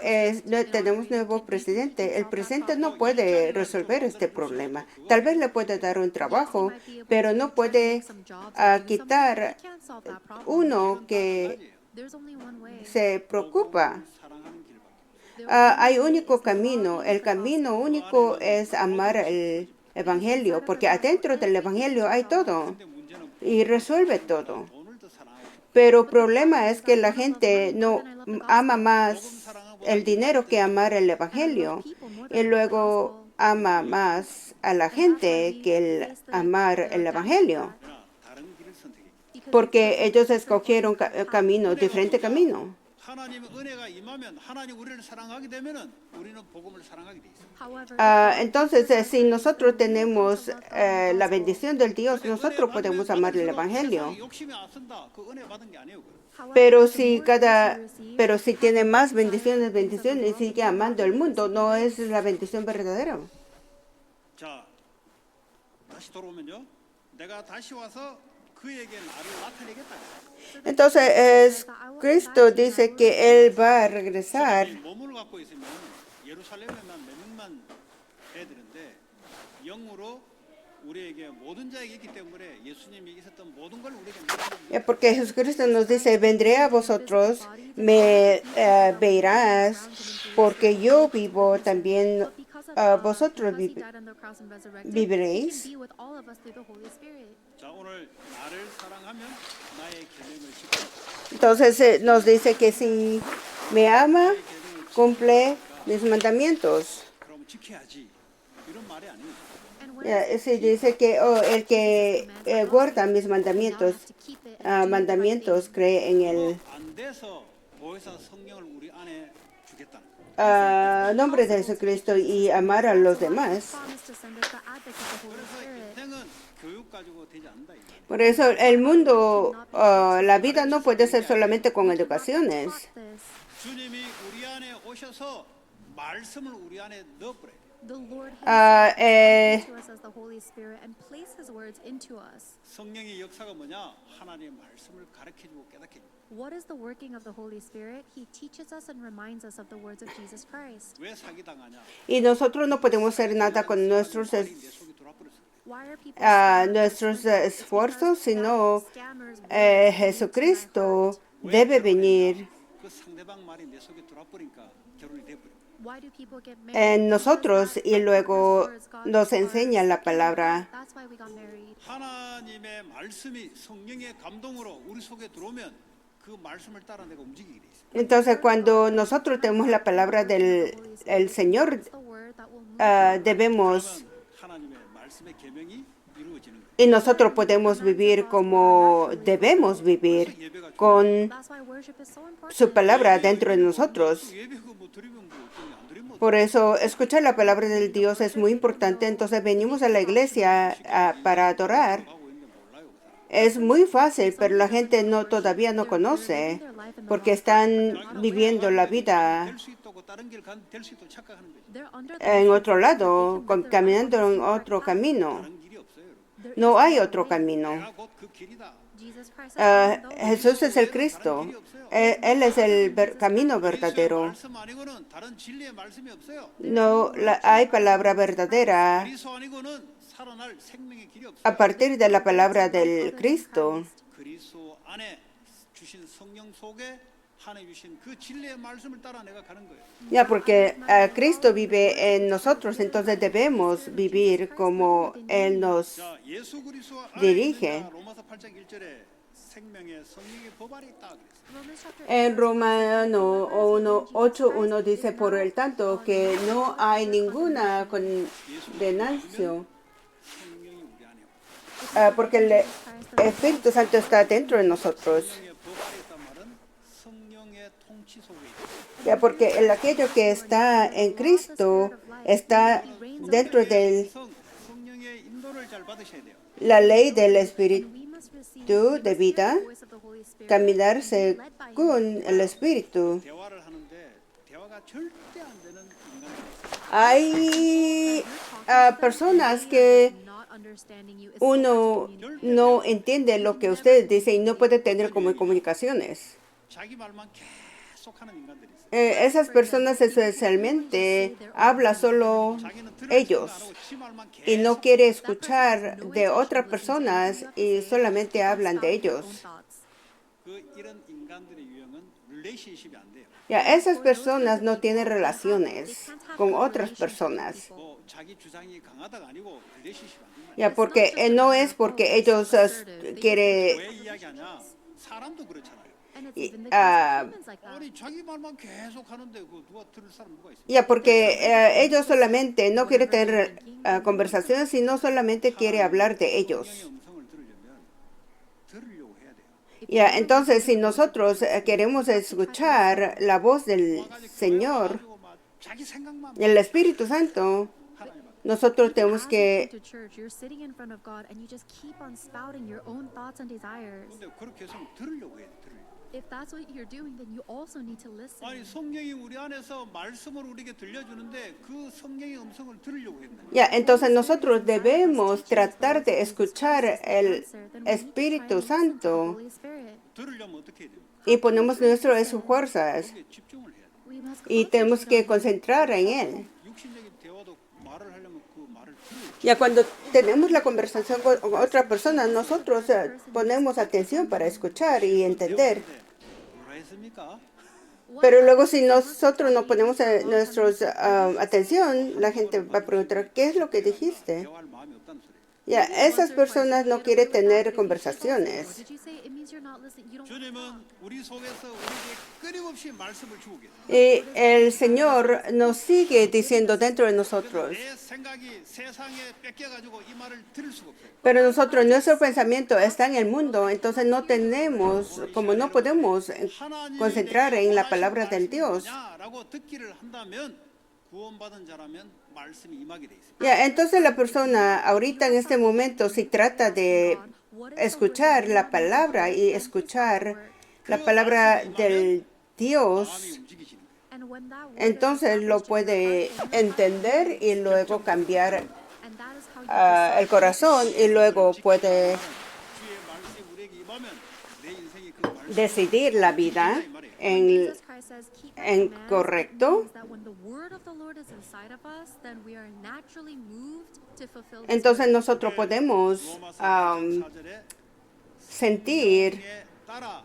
tenemos nuevo presidente. El presidente no puede resolver este problema. Tal vez le puede dar un trabajo, pero no puede quitar uno que There's only one way. se preocupa. 사랑하는 길밖에. Hay único camino. El camino único es amar el Evangelio, porque adentro del Evangelio hay todo 근데 문제는 y resuelve todo. 돈을 더 사랑하고 Pero el problema es que la gente no ama más el dinero que amar el Evangelio y luego ama más a la gente que el amar el Evangelio, 그러나 다른 길을 선택해. porque ellos escogieron camino, diferente camino. 하나님의 은혜가 임하면 하나님 우리를 사랑하게 되면은 우리는 복음을 사랑하게 돼 있어요. However, Entonces, si nosotros tenemos la bendición del Dios, nosotros podemos amar el Evangelio. 세상에 욕심이 앞선다. 그 은혜 받은 게 아니에요. 그거. however, Pero the si more grace you receive, pero si tiene más bendiciones y sigue amando el mundo, no es la bendición verdadera. 자, 다시 돌아오면요. 내가 다시 와서 그에게 나를 나타내겠다. Entonces, Cristo dice que Él va a regresar. 이 몸을 갖고 있으면 예루살렘에만 몇 명만 해야 되는데 영으로 우리에게 모든 자에게 있기 때문에 예수님이 있었던 모든 걸 우리에게 나타내는 Porque Jesucristo nos dice, vendré a vosotros, me verás, porque yo vivo también, but because of God, vosotros because he died on the cross and resurrected, viviréis. he can be with all of us through the Holy Spirit. 자, 오늘 나를 사랑하면 나의 계명을 지켜. Entonces nos dice que si me ama, cumple mis mandamientos. 그럼 지켜야지. 이런 말이 아니에요. And when Sí, dice que el que guarda mis mandamientos, mandamientos cree en el 안 돼서 보혜사 성령을 우리 안에 주겠다는 거예요. nombre de Jesucristo y amar a los demás. promised to send us the advocate, the Holy 그래서 Spirit. 인생은 교육 가지고 되지 않는다. 이거. Por eso el mundo, la vida no puede ser solamente con educaciones. Taught this. 주님이 우리 안에 오셔서 말씀을 우리 안에 넣어버려요. The Lord Ah, Himself to us as the Holy Spirit and place His words into us. 성령의 역사가 뭐냐? 하나님의 말씀을 가르쳐주고 깨닫게 해주고. What is the working of the Holy Spirit? He teaches us and reminds us of the words of Jesus Christ. 왜 사기당하냐? Y nosotros no podemos hacer nada con nuestros, 말이 내 속에 들어와버렸어. Why are people nuestros esfuerzos, sino scammers? Jesucristo debe venir 그 상대방 말이 내 속에 들어와버리니까 결혼이 돼버려. Why do people get married? en nosotros y luego nos enseña la palabra. That's why we got married. 하나님의 말씀이 성령의 감동으로 우리 속에 들어오면 그 말씀을 따라 내가 움직이게 돼 있어. Entonces, cuando nosotros tenemos la palabra del el Señor, It's the word that will move. debemos 그러면 하나님의 말씀의 계명이 이루어지는 거예요. y nosotros podemos vivir como debemos vivir con That's why worship is so important. su palabra dentro de nosotros. 예배가 뭐 드리면 뭐 어쩌냐 안 드리면 뭐 Por eso, escuchar la palabra del Dios es muy importante. Entonces, venimos a la iglesia para adorar. 하고 있는데 몰라요. 그 사람. Es muy fácil, pero la gente todavía no conoce, porque están viviendo la vida 될 수 있다고 다른 될 수 있다고 착각하는 거죠. They're under en otro lado, caminando en otro camino. 다른 길이 없어요. 여러분. No hay otro camino. 내가 곧 그 길이다. Jesus Christ said, "I am the way." Jesús es el Cristo. Él es el camino verdadero. 말씀 아니고는 다른 진리의 말씀이 없어요. No hay palabra verdadera 그리스도 아니고는 살아날 생명의 길이 없어요. a partir de la palabra del Cristo. 그리스도 안에 주신 성령 속에 하나님 주신 그 진리의 말씀을 따라 내가 가는 거예요. Ya, porque Cristo vive en nosotros, entonces debemos vivir como Él nos 자, 예수 그리스도 안에 dirige. 있는 자, 로마서 8장 1절에 생명의 성령의 법알이 있다 그랬어요. Romans chapter 8, En verse 1 Romano says, "Whoever is in Jesus 8:1 Christ dice, is por el now tanto, que no hay ninguna condenación, 성령이 우리 안에 오고 porque el Espíritu Santo está dentro de nosotros. 성령의 법알이 있단 말은 성령의 통치 속에 있다. Ya, porque aquello que está en Cristo está dentro de 성령의 인도를 잘 받으셔야 돼요. la ley del Espíritu we must receive de vida, the voice of the Holy Spirit, caminar según el Espíritu. 대화를 하는데 대화가 절대 안 되는 인간이 있어요. Hay personas que not understanding you is uno no entiende lo que ustedes dicen y no puede tener como comunicaciones. 자기 말만 계속 하는 인간들이 있어요. Esas personas especialmente habla solo 자기는 들을 ellos 생각 안 하고 지 말만 y 계속 no quiere escuchar de otras personas y solamente hablan de ellos. 이런 인간들의 유형은 릴레이션십이 안 돼요. Ya, esas personas no tienen relaciones con otras personas. 뭐 자기 주장이 강하다가 아니고 릴레이션십이 안 돼요. Ya, porque no es porque ellos quieren 왜 이야기하냐? 사람도 그렇잖아요. And it's Y, even the case of humans like that. 아니 자기 말만 계속 하는데 그 누가 들을 사람 누가 있어요? ya, porque ellos solamente no quieren tener conversaciones, sino solamente quiere hablar de ellos. 성령의 음성을 들으려면 들으려고 해야 돼요. Ya, entonces, si nosotros queremos escuchar la voz del Señor, 가지고 막 자기 생각만 el Espíritu Santo, 하나님 앞에 nosotros tenemos As you que come to church, you're sitting in front of God and you just keep on spouting your own thoughts and desires. 근데 그렇게 해서 들으려고 해야 돼. 들으려고. If that's what you're doing, then you also need to listen. 아니 성령이 우리 안에서 말씀을 우리에게 들려주는데 그 성령의 음성을 들으려고 했나? Ya, entonces nosotros debemos tratar de escuchar el Espíritu Santo Holy Spirit. 들으려면 어떻게 해야 돼요? y ponemos nuestras esfuerzas 거기에 집중을 해야 돼. We must y tenemos que concentrate concentrar en Él. 육신적인 대화도 말을 하려면 그 말을 들어야 돼. Ya cuando tenemos la conversación con otra persona, nosotros ponemos atención para escuchar y entender. 근데 뭐라 했습니까? Pero luego si nosotros no ponemos nuestra atención, la gente va a preguntar, ¿qué es lo que dijiste? 대화할 마음이 없다는 소리예요. Ya, esas personas no quieren tener conversaciones. What did you say? It means you're not listening. You don't 주님은 우리 속에서 우리에게 끊임없이 말씀을 주고 계세요. Y el Señor nos sigue diciendo dentro de nosotros. 내 생각이 세상에 뺏겨가지고 이 말을 들을 수가 없어요. Pero nosotros, nuestro pensamiento está en el mundo, entonces no tenemos, como no podemos concentrar en la palabra del Dios. 라고 듣기를 한다면 구원받은 자라면 말씀이 임하게 돼 있어요. Ya, entonces la persona ahorita en este momento, si trata de escuchar la palabra y escuchar la palabra del Dios, 마음이 움직이시는 거예요. And when that word entonces lo puede entender y luego cambiar and that is how you el corazón y luego puede 주의 말씀이 우리에게 임하면 내 인생이 그 말씀 decidir la vida en Jesus Christ says, keep my en commands, correcto. means that when the word of the Lord is inside of us, then we are naturally moved to fulfill His Entonces word. nosotros podemos 로마서 4절에 sentir 성령에 따라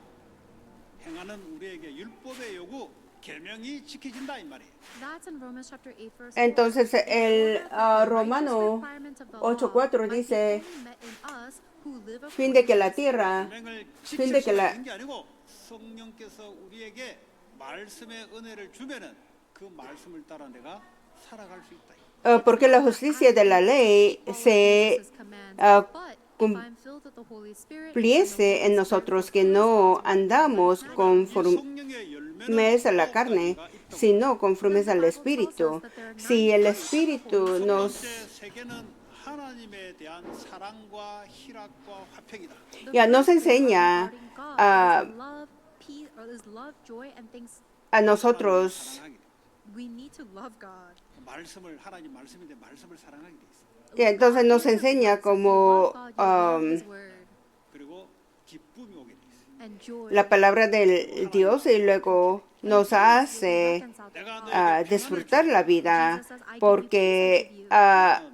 행하는 우리에게 율법의 요구 계명이 지켜진다 이 말이에요. That's in Romans chapter 8 verse 4. entonces el The Romano righteous requirement of the 8:4 law might be dice, only met in us who live fin de according que to la the tierra, 계명을 fin de que la, 지키는 게 아니고 성령께서 우리에게 말씀의 은혜를 주면은 그 말씀을 따라 내가 살아갈 수 있다. porque la justicia de la ley se Jesus' commands. ah, But if I'm filled with the Holy Spirit, cumpliese en nosotros, que no andamos conforme 성령의 열매는 a la carne, sino conforme al Espíritu. Si el Espíritu 첫 nos... 번째 세계는 하나님에 대한 사랑과 희락과 화평이다. the Ya nos first thing enseña regarding God a is love, peace, or is love, joy, and things. nosotros, 사랑하게 돼. We need to love God. 말씀을 하나님 말씀인데 말씀을 사랑하게 돼 있어. ya, entonces nos enseña como His word 그리고 기쁨이 오게 돼 있어. and joy. la palabra del Dios y luego nos hace 내가 너에게 disfrutar la vida Jesus says, I give you porque peace, I give you.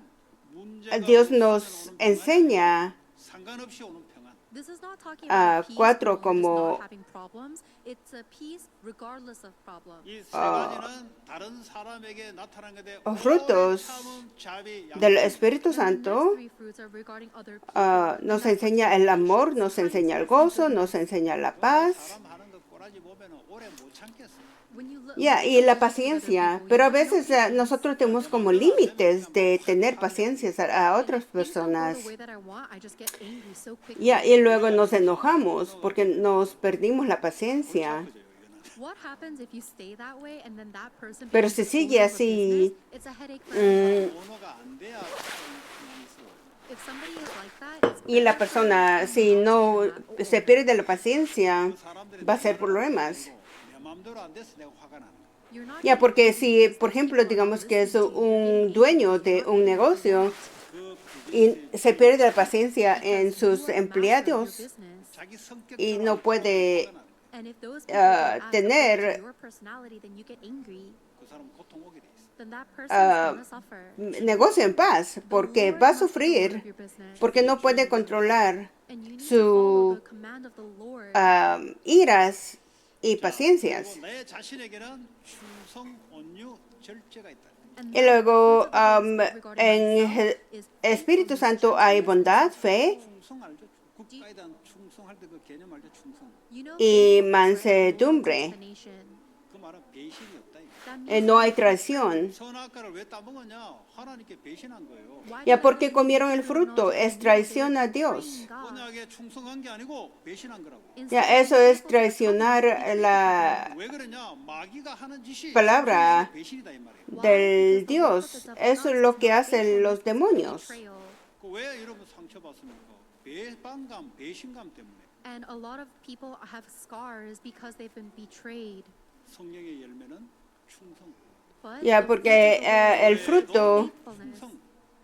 문제가 Dios 없으면 nos 오는 평안, enseña 상관없이 오는 평안. This is not talking about peace cuatro when you're just como not having problems. It's a peace regardless of problems. 이 세 가지는 다른 사람에게 나타난 건데 오래 frutos 참은 자비, del 양선. Espíritu The next Santo three fruits are regarding other people. nos enseña el amor, nos enseña el gozo, nos enseña la paz. 사람 하는 거 꼬라지 보면 오래 못 참겠어. When you look, Ya, y la paciencia, pero a veces nosotros tenemos como límites de tener paciencia a otras personas. Ya, y luego nos enojamos porque nos perdimos la paciencia. what happens if you stay that way and then that person Pero becomes si the sigue owner of a así, business, it's a headache for everyone. 언어가 안 돼야 상황이 있어. If somebody is like that, it's y la better for them persona, si no se pierde la paciencia, 그 사람들이 va a ser 내 problemas. 마음대로 안 돼서 내가 화가 나는 거야. You're not Ya, getting porque angry si, because por those ejemplo, people are digamos not que es listening to you, un you're dueño angry de because un you're negocio 그 y se pierde la paciencia en because you sus are the master of your empleados business. 자기 성격대로 y no 안 하고 puede 화가 나는 거야. And if those people don't act tener according to your personality, then you get angry. 그 사람 고통 오게 돼 있어. Then that person is going to suffer. negocio en paz, The porque Lord va a must be the Lord sufrir, of your business. porque no puede controlar And you need to su follow the command of the Lord. iras y 자, paciencias. 그리고 내 자신에게는 충성, 온유, 절제가 있다. And Y then luego the fruit of the Holy Spirit regarding en myself is Espíritu faithfulness, Santo hay gentleness, bondad, and fe 충성 알죠? 국가에 대한 충성할 때 그 개념 알죠? 충성. you know, y faithfulness, right? mansedumbre. Loyalty to the nation. 그 말은 배신이 없다. 이거. That means No hay traición. 선악과를 왜 따먹었냐? 하나님께 배신한 거예요. why Ya did porque they comieron el do not fruto, do es it? traición a They were Dios. betraying God. 언약에 충성한 게 아니고 배신한 거라고. Ya, Instead, eso they es faithful to the traicionar covenant. la 왜 그러냐? 마귀가 하는 짓이 palabra 배신이다 이 말이에요. Why? del Because the work of the Dios. devil Eso es not lo que is hacen faithfulness, los it's demonios. betrayal. 왜 여러분 상처받습니까? 배반감, 배신감 때문에. And a lot of people have scars because they've been betrayed. 성령의 열매는 충성. But Ya, the porque fruit of the Lord el is fruto faithfulness. 충성.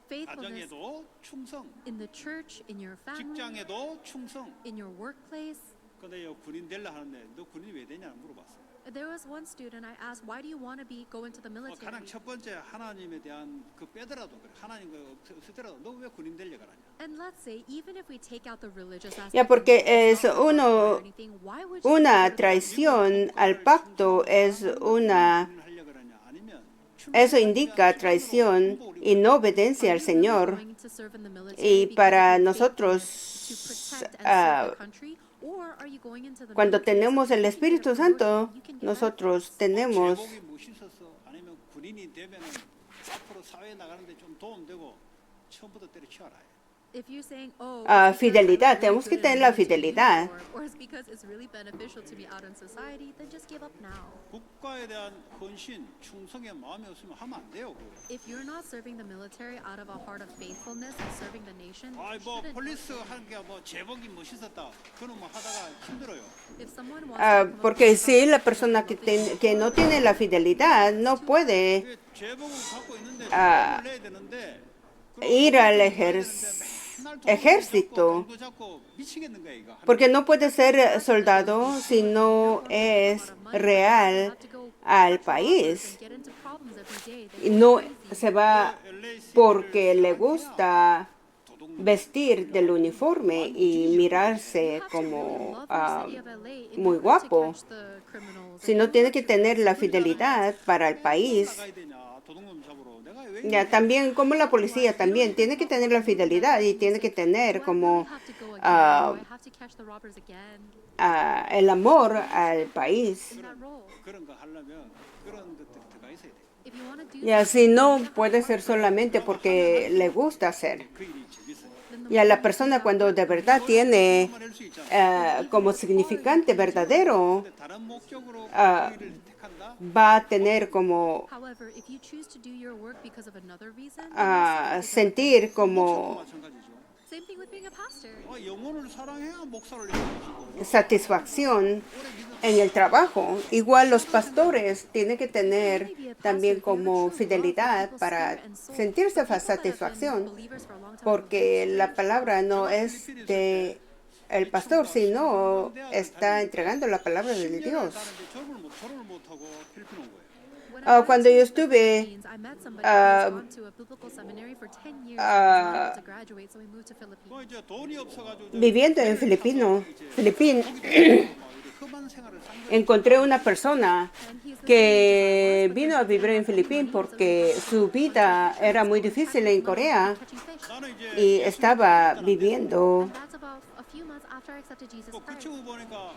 Faithfulness 가정에도 충성. in the church, in your family, 직장에도 충성. in your workplace. 근데 요 군인 될라 하는데 너 군인이 왜 되냐 물어봤어. There was one student I asked, why do you want to go into the military? 가장 첫 번째 하나님에 대한 그 빼더라도 그래. 하나님 그 없더라도 너 왜 군인 되려고 하냐. And let's say, even if we take out the religious aspect, Ya, porque and it's es not about God or anything, why would you una go to the traición al pacto, es una, eso indica traición y no obediencia al Señor. going to serve in the military Y because para of your nosotros, faithfulness to protect and serve your country? Or are you going into the cuando military tenemos so el you can get a Espíritu promotion, Santo, you can get nosotros tenemos 제복이 멋있어서 아니면 군인이 되면은 앞으로 사회에 나가는데 좀 도움되고 처음부터 때려치워라. If you're saying, oh, fidelidad, tenemos que tener la fidelidad. Or it's because it's really beneficial to be out in society, then just give up now. 국가에 대한 헌신, 충성의 마음이 없으면 하면 안 돼요. 그거. If you're not serving the military out of a heart of faithfulness and serving the nation, 아이 you 뭐 shouldn't. 폴리스 하는 게뭐 제복이 멋있었다. 그는 뭐 하다가 힘들어요. If someone wants to come up porque with si la something persona loving, que no tiene la fidelidad no puede 그 제복을 갖고 있는데 아, 제복을 내야 되는데 ir al ejército, 미치겠는 거야 이거. porque no puede ser soldado si no es real al país. get into problems every day, Y no se va porque le gusta vestir del uniforme y mirarse como muy guapo, sino tiene que tener la fidelidad para el país. Ya, también como la policía también tiene que tener la fidelidad y tiene que tener como el amor al país. 그런 거 하려면 그런 것들이 들어가 있어야 돼. If you want to do Y así no puede ser solamente porque le gusta hacer. 그 일이 재밌어요. Y a la persona cuando de verdad tiene como significante verdadero, 근데 다른 목적으로 그 일을 택한다. va a tener como However, if you choose to do your work because of another reason, sentir 목사도 como 마찬가지죠. same thing with being a pastor. 영혼을 사랑해야 목사를 해야지. satisfacción en el trabajo. Igual los pastores tienen que tener también como fidelidad para sentirse satisfacción, porque la palabra no es de el pastor, sino está entregando la palabra de Dios. 졸업을 못 하고 필리핀 온 거예요. When I went cuando to yo the estuve Philippines, I met somebody who has gone to a biblical seminary for 10 years and was not able to graduate, so we moved to Philippines. 뭐 이제 돈이 없어가지고 viviendo en 배를 타서 Filipino, 이제 Filipín, 거기도 가고 막 이렇게 험한 생활을 산 거예요. encontré una persona And he's the same age as I que was, but vino his a vivir en dad didn't have Filipín any money, so he porque got su a vida bunch of era muy insurance, difícil so en he had money Corea catching fish. 나는 이제 y estaba viviendo. And that's about a few months after I accepted Jesus 그 Christ. 친구 보니까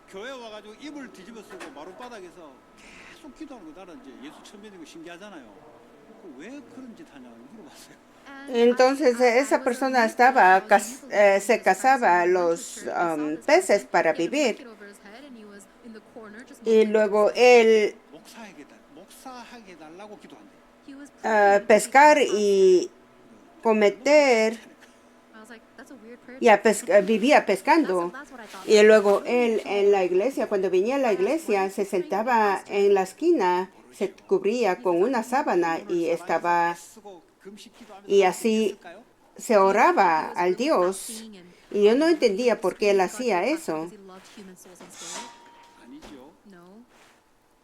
교회 와가지고 입을 뒤집어 쓰고 마룻바닥에서 계속 기도하는 거 나는 이제 예수 처음 믿는 거 신기하잖아요. 왜 그런 짓 하냐고 물어봤어요. Entonces esa persona estaba, se casaba los peces para vivir y luego él 목사하게 달라고 기도한대. pescar y cometer, vivía pescando. Y luego él en la iglesia, cuando venía a la iglesia, se sentaba en la esquina, se cubría con una sábana y estaba, y así se oraba al Dios. Y yo no entendía por qué él hacía eso. 아니죠.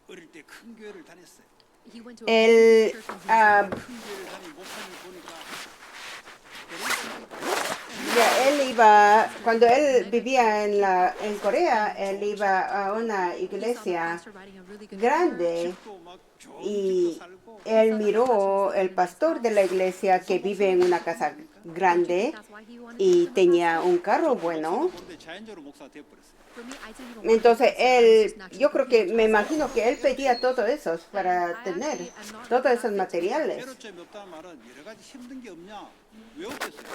어릴 때 큰 교회를 다녔어요. Él 큰 교회를 다닌 목사님 보니까 él iba, cuando él vivía en Corea, él iba a una iglesia grande y él miró el pastor de la iglesia que vive en una casa grande y tenía un carro bueno. 근데 자연적으로 목사가 되어버렸어요. Entonces yo creo que, me imagino que él pedía todo eso para tener todos esos materiales. 배로점이 없다는 말은 여러 가지 힘든 게 없냐? 왜 없겠어요?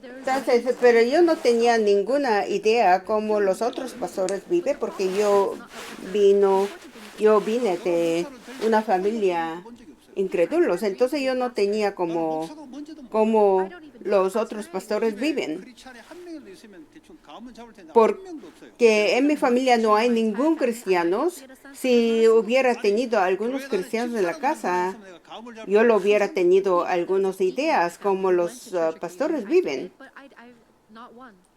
Entonces, pero yo no tenía ninguna idea cómo los otros pastores viven porque yo vine de una familia incrédulos, entonces yo no tenía cómo los otros pastores viven. 크리스찬이 한 명이라도 있으면 대충 감은 잡을 텐데 한 Por- 명도 없어요. Que en mi familia no hay ningún cristiano. Si hubiera tenido algunos cristianos en la casa, yo lo hubiera tenido algunas ideas como los pastores viven.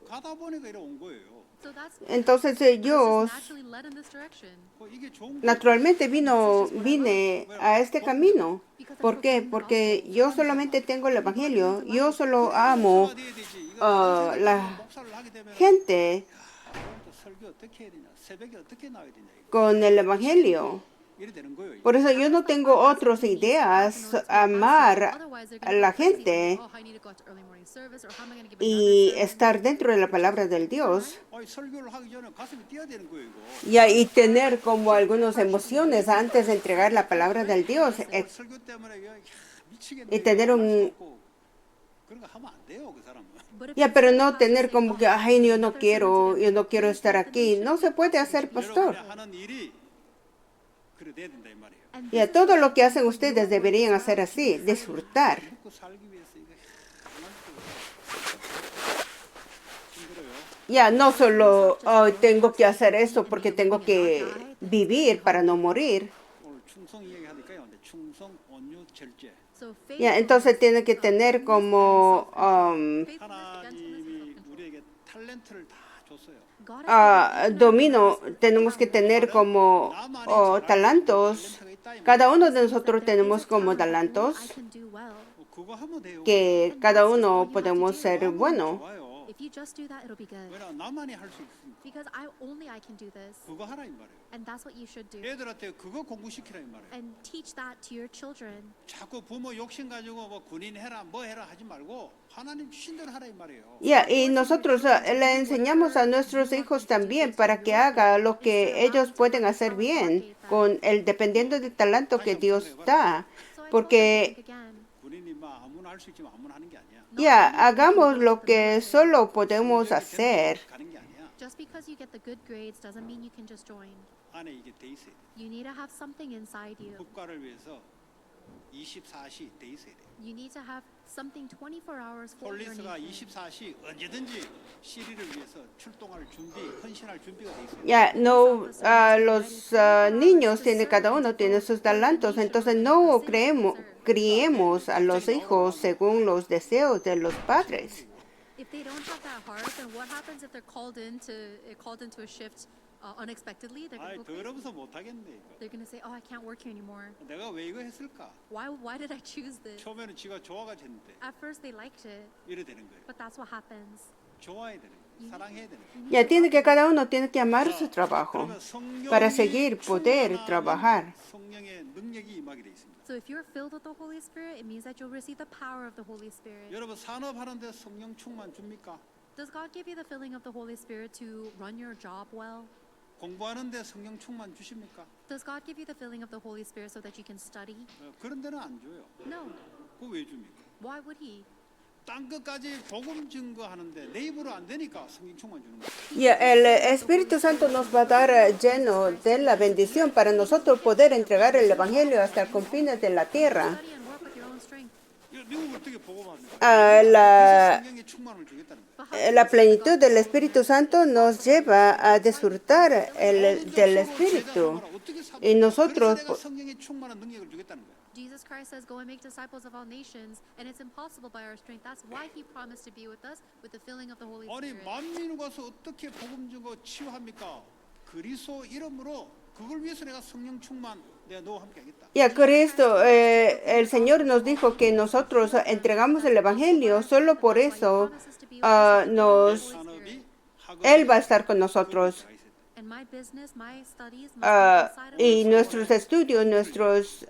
가다 보니까 이래 온 거예요. Entonces yo 이게 좋은 거예요. naturalmente vine a este camino. ¿Por qué? Porque yo solamente tengo el evangelio. Yo solo amo 목사가 돼야 되지. la 목사를 하게 되면 gente 또 설교 어떻게 해야 되냐? 새벽에 어떻게 나와야 되냐? con el evangelio. 이래 되는 거예요. Por eso yo no tengo otras ideas, amar a la gente y estar dentro de la palabra del Dios 설교를 하기 전에 가슴이 뛰어야 되는 거예요, 이거. y tener como algunas emociones antes de entregar la palabra del Dios 설교 때문에 미치겠네. y tener un... 그런 거 하면 안 돼요, 그 사람은. pero no tener como que, ay, yo no quiero estar aquí. No se puede hacer pastor. 여러분이 하는 일이 그래 돼야 된다 이 말이에요. Todo lo que hacen ustedes deberían hacer así, disfrutar. 먹고 살기 위해서 이거 힘들어요. No solo tengo que hacer esto porque tengo que vivir para no morir. 오늘 충성 이야기하니까요. 근데 충성, 온유, 절제. Entonces tiene que tener como 하나님이 우리에게 탤런트를 다 줬어요. dominio, tenemos que tener como talentos. Cada uno de nosotros tenemos como talentos 그거 하면 돼요. que cada uno podemos ser bueno. 좋아요. If you just do that, it'll be good. 왜냐 나만이 할 수 있으니까 Because I can do this. 그거 하라 이 말이에요. And that's what you should do. 애들한테 그거 공부시키라 이 말이에요. And teach that to your children. 자꾸 부모 욕심 가지고 뭐 군인 해라 뭐 해라 하지 말고 하나님 신대로 하라 이 말이에요. Y nosotros le enseñamos a nuestros hijos también para que haga lo que ellos pueden hacer bien, dependiendo del talento que Dios da. Porque 군인이 막 아무나 할 수 있지만 아무나 하는 게 아니야. hagamos lo que solo podemos hacer. 가는 게 아니야. Just because you get the good grades doesn't mean you can just join. 안에 이게 돼 있어야 돼. You need to have something inside you. 국가를 위해서 24시 돼 있어야 돼. You need to have something 24 hours for your 폴리스가 nation. 24시 언제든지 시리를 위해서 출동할 준비, 헌신할 준비가 돼 있어요. Los niños cada uno tiene sus talentos, entonces no criemos a los hijos según los deseos de los padres. If they don't have that heart, then what happens if they're called into a shift unexpectedly, they're 아, going to go crazy. 더러워서 못 하겠네 이거. They're going to say, oh, I can't work here anymore. 내가 왜 이거 했을까? Why did I choose this? 처음에는 지가 좋아가지고 했는데 At first they liked it, 이래 되는 거예요. but that's what happens. 좋아해야 되는 거예요. 사랑해야 되는 거예요. Ya tiene que cada uno tiene que amar su trabajo 그러면 성령이 para seguir poder 충만하면 trabajar. 성령의 능력이 임하게 돼 있습니다. So if you're filled with the Holy Spirit, it means that you'll receive the power of the Holy Spirit. 여러분 산업하는데 성령 충만 줍니까? Does God give you the filling of the Holy Spirit to run your job well? 공부하는데 성령 충만 주십니까? Does God give you the filling of the Holy Spirit so that you can study? 그런 데는 안 줘요. No. 그거 왜 줍니까? Why would He? 딴 것까지 복음 증거하는데 내 입으로 안 되니까 성령 충만 주는 거예요. Ya, el Espíritu Santo nos va a dar lleno de la bendición para nosotros poder entregar el Evangelio hasta los confines de la tierra. Study and work with your own strength. 미국 어떻게 복음합니까? La, 성령의 충만을 주겠다는 거예요. But how la plenitud del Espíritu Santo nos lleva a disfrutar del Espíritu. Y nosotros, 내가 성령의 충만한 능력을 주겠다는 거예요. Jesus Christ says, go and make disciples of all nations, and it's impossible by our strength. That's why He promised to be with us with the filling of the Holy 아니 Spirit. 만민을 가서 어떻게 복음 증거 치유합니까? 그리스도 이름으로 그걸 위해서 내가 성령 충만 내가 너와 함께 하겠다. y a Cristo, el Señor nos dijo que nosotros entregamos el Evangelio, solo por eso 산업이 Él va a estar con nosotros. And my business, my studies, must be inside of Y us. nuestros estudios, nuestros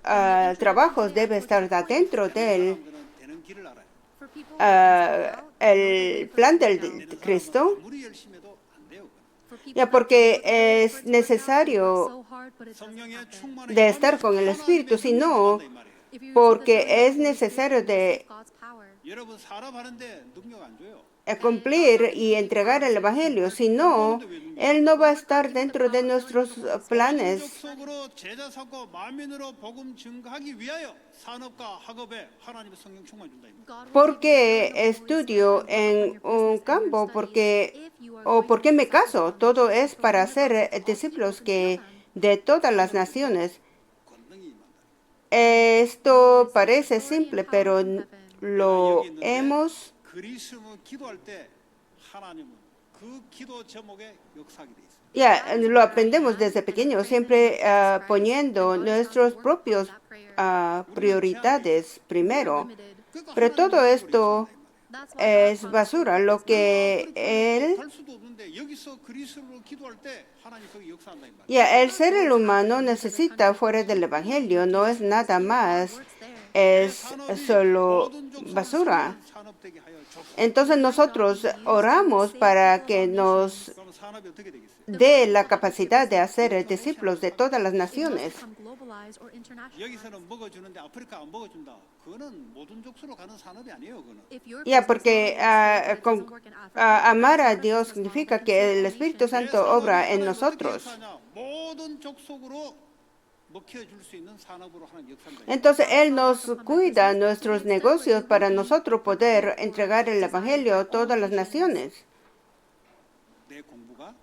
trabajos deben estar dentro del 되는 길을 알아요. For people who are out, el plan del Cristo. 아무리 열심히 해도 안 돼요. for people Ya, that porque don't work es so necesario hard, but it doesn't 성령의 happen. 충만을 de estar con el Espíritu, sino If you receive the porque filling of the es Holy necesario Spirit, you de receive God's power. 여러분 산업하는데 능력 안 줘요. cumplir y entregar el Evangelio, si no, Él no va a estar dentro de nuestros planes. 속으로 제자 삼고 만민으로 복음 증거하기 위하여 산업과 학업에 하나님의 성령 충만 준다. 이 말이에요. God will ¿Por give you qué the Holy estudio Spirit en upon your un business and your campo? studies. Porque, If you are ¿o going por to qué me be successful caso? in Todo your es business, para so you ser will discípulos also que become de todas las naciones. 권능이 임한다. Esto parece simple, pero lo 여기 있는데 hemos 그리스도 기도할 때 하나님은 그 기도 제목에 역사하게 돼 있어요. ya lo aprendemos desde pequeños, siempre poniendo nuestros propios prioridades primero. 그러니까 Pero 하나님은 todo 그걸 esto 역사한다, 이 말이에요. That's why God es promised basura. to Lo us. que Él, 할 수도 없는데 여기서 그리스도로 기도할 때 하나님 거기 역사한다 이 말이에요. ya el ser el humano necesita fuera del Evangelio, no es nada más, Works there. es 산업이 solo 모든 족속을 basura. 섬기는 산업되게 하여 주옵소서. Entonces nosotros oramos para que nos 그럼 산업이 어떻게 되겠어요? dé la capacidad de hacer discípulos de todas las It naciones. must become globalized or internationalized. 여기서는 먹어주는데 아프리카 안 먹어준다. 그거는 모든 족속으로 가는 산업이 아니에요. 그거는. If your Ya, business porque model is good, but it doesn't work in Africa, amar a your Dios business model significa can que save el all Espíritu nations. Santo 내 산업이 obra en 하나님 어떻게 nosotros. 역사하냐? 모든 족속으로 먹혀줄 수 있는 산업으로 하는 역사입니다. Entonces Él nos cuida nuestros negocios para nosotros poder entregar el Evangelio a todas las naciones. 내 공부가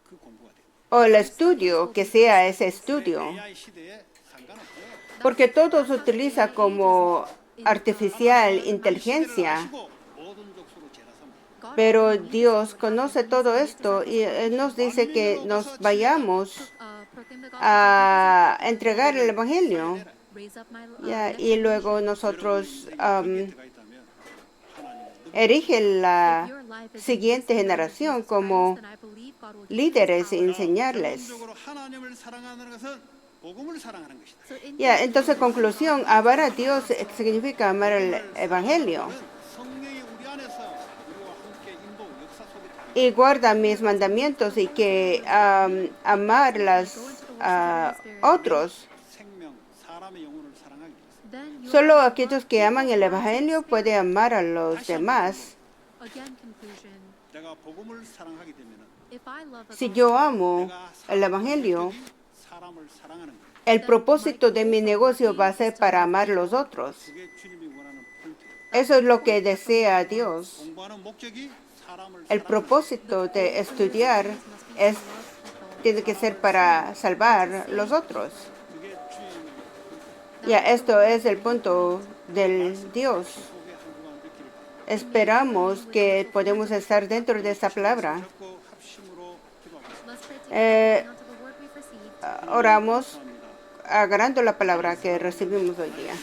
그 공부가 돼요. O el estudio, que sea ese estudio. AI 시대에 상관없어요. Porque todo se utiliza como artificial inteligencia. 아시고 모든 족속으로 제라 삼아. God Pero knows Dios what conoce happens todo when you esto y disciple Él nos dice que nos vayamos proclaim the gospel a entregar el Evangelio. to raise up my Ya, next y luego 여러분 nosotros 인생이 거기에 들어가 있다면 하나님은 erige la If your life is siguiente in generación Jesus como Christ, then I believe God will give you líderes this y power. enseñarles. 결론적으로 하나님을 사랑하는 것은 복음을 사랑하는 것이다. So in Ya, conclusion, entonces conclusión, amar a Dios significa amar el Evangelio. 성령이 우리 안에서 우리와 함께 인도 역사 속에 들어가 Y guarda mis mandamientos y que amar las otros. 생명, 사람의 영혼을 사랑하기 위해서. then you Solo aquellos que aman el Evangelio pueden amar a los demás. again conclusion. 내가 복음을 사랑하게 되면은 If I love the Si gospel, yo amo 내가 el Evangelio, 사람을 사랑하는 거예요. el propósito de mi negocio va a ser para amar a los otros. 그게 주님이 원하는 포인트예요. Eso es lo que desea Dios. 공부하는 목적이 사람을 El 사랑하는 propósito de estudiar es, tiene que ser para salvar los otros. 그게 주님의 Ya, esto es el punto del Dios. 속에 한국안 느끼를 바랍니다. Esperamos que podemos estar dentro de esta palabra. 적고 합심으로 기도하겠습니다. let's pray Eh, onto the word we've received. oramos 감사합니다. agarrando la palabra que recibimos hoy día.